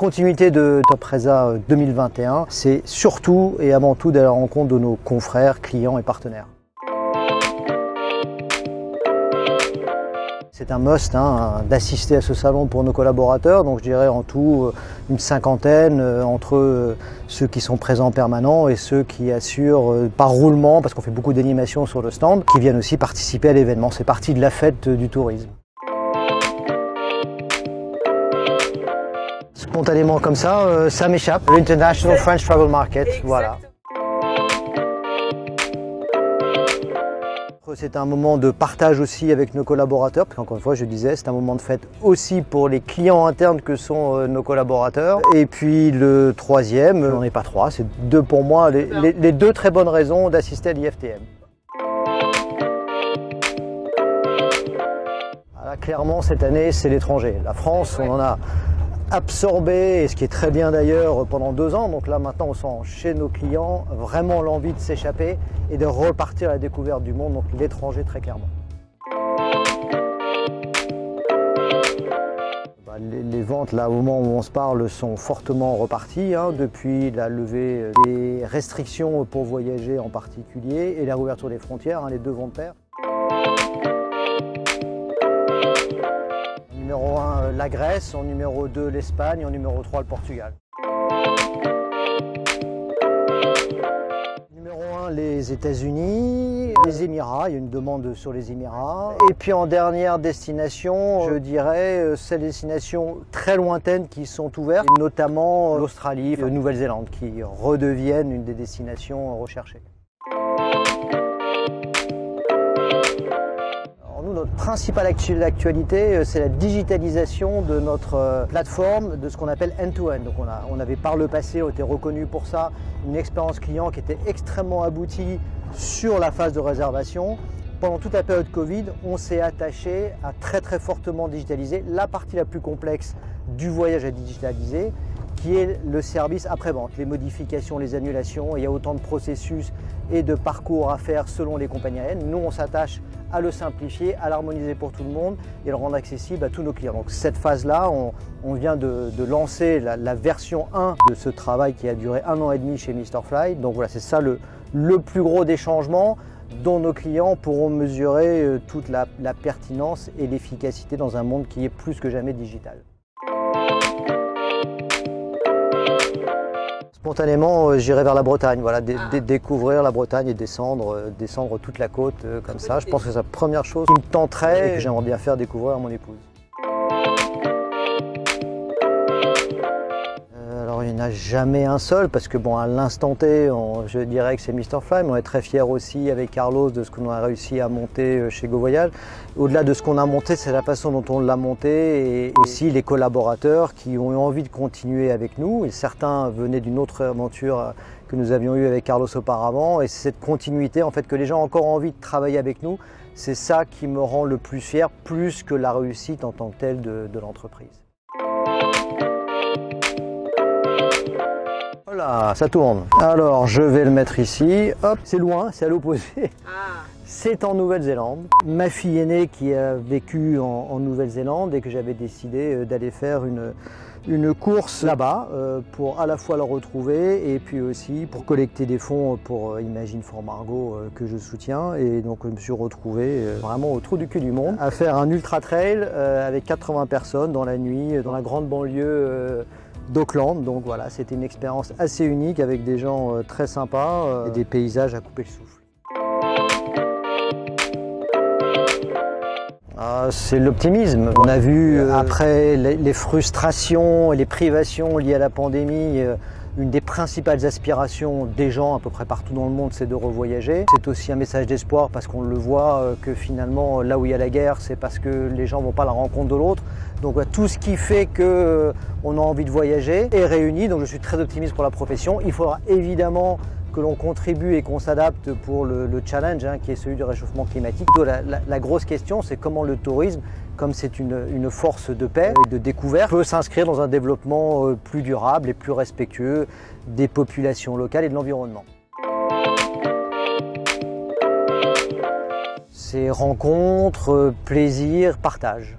continuité de Top Resa 2021, c'est surtout et avant tout d'aller à la rencontre de nos confrères, clients et partenaires. C'est un must d'assister à ce salon pour nos collaborateurs, donc je dirais en tout une cinquantaine entre ceux qui sont présents permanents et ceux qui assurent par roulement, parce qu'on fait beaucoup d'animations sur le stand, qui viennent aussi participer à l'événement. C'est partie de la fête du tourisme. Spontanément comme ça m'échappe. L'International French Travel Market, voilà. C'est un moment de partage aussi avec nos collaborateurs, parce qu'encore une fois, je disais, c'est un moment de fête aussi pour les clients internes que sont nos collaborateurs. Et puis le troisième, on n'est pas trois, c'est deux pour moi, les deux très bonnes raisons d'assister à l'IFTM. Voilà, clairement, cette année, c'est l'étranger. La France, on en a absorbé, et ce qui est très bien d'ailleurs, pendant 2 ans. Donc là maintenant on sent chez nos clients vraiment l'envie de s'échapper et de repartir à la découverte du monde, donc l'étranger très clairement. Les ventes là au moment où on se parle sont fortement reparties depuis la levée des restrictions pour voyager en particulier et la réouverture des frontières, les deux vont de pair. Numéro 1, la Grèce, en numéro 2, l'Espagne, en numéro 3, le Portugal. Numéro 1, les États-Unis, les Émirats, il y a une demande sur les Émirats. Et puis en dernière destination, je dirais, c'est les destinations très lointaines qui sont ouvertes, notamment l'Australie, la Nouvelle-Zélande, qui redeviennent une des destinations recherchées. Notre principale actualité, c'est la digitalisation de notre plateforme, de ce qu'on appelle end-to-end. Donc on avait par le passé été reconnu pour ça, une expérience client qui était extrêmement aboutie sur la phase de réservation. Pendant toute la période Covid, on s'est attaché à très fortement digitaliser la partie la plus complexe du voyage à digitaliser, qui est le service après-vente, les modifications, les annulations. Il y a autant de processus et de parcours à faire selon les compagnies aériennes. Nous, on s'attache à le simplifier, à l'harmoniser pour tout le monde et le rendre accessible à tous nos clients. Donc cette phase-là, on vient de lancer la version 1 de ce travail qui a duré 1 an et demi chez Mr Fly. Donc voilà, c'est ça le plus gros des changements dont nos clients pourront mesurer toute la pertinence et l'efficacité dans un monde qui est plus que jamais digital. Spontanément, j'irai vers la Bretagne, voilà, découvrir la Bretagne et descendre toute la côte comme ça. Je pense que c'est la première chose qui me tenterait et que j'aimerais bien faire découvrir à mon épouse. Alors il n'y en a jamais un seul parce que bon, à l'instant T, je dirais que c'est Mr Fly, mais on est très fiers aussi avec Carlos de ce qu'on a réussi à monter chez GoVoyage. Au-delà de ce qu'on a monté, c'est la façon dont on l'a monté et aussi les collaborateurs qui ont eu envie de continuer avec nous. Et certains venaient d'une autre aventure que nous avions eue avec Carlos auparavant. Et c'est cette continuité, en fait, que les gens ont encore envie de travailler avec nous. C'est ça qui me rend le plus fier, plus que la réussite en tant que telle de l'entreprise. Voilà, ça tourne. Alors, je vais le mettre ici. Hop, c'est loin, c'est à l'opposé. C'est en Nouvelle-Zélande. Ma fille aînée qui a vécu en Nouvelle-Zélande et que j'avais décidé d'aller faire une course là-bas pour à la fois la retrouver et puis aussi pour collecter des fonds pour Imagine for Margot que je soutiens. Et donc je me suis retrouvé vraiment au trou du cul du monde à faire un ultra trail avec 80 personnes dans la nuit dans la grande banlieue d'Auckland. Donc voilà, c'était une expérience assez unique avec des gens très sympas et des paysages à couper le souffle. C'est l'optimisme. On a vu après les frustrations et les privations liées à la pandémie, une des principales aspirations des gens à peu près partout dans le monde, c'est de revoyager. C'est aussi un message d'espoir parce qu'on le voit que finalement là où il y a la guerre, c'est parce que les gens ne vont pas à la rencontre de l'autre. Donc tout ce qui fait qu'on a envie de voyager est réuni. Donc je suis très optimiste pour la profession. Il faudra évidemment que l'on contribue et qu'on s'adapte pour le challenge qui est celui du réchauffement climatique. La grosse question, c'est comment le tourisme, comme c'est une force de paix et de découverte, peut s'inscrire dans un développement plus durable et plus respectueux des populations locales et de l'environnement. C'est rencontre, plaisir, partage.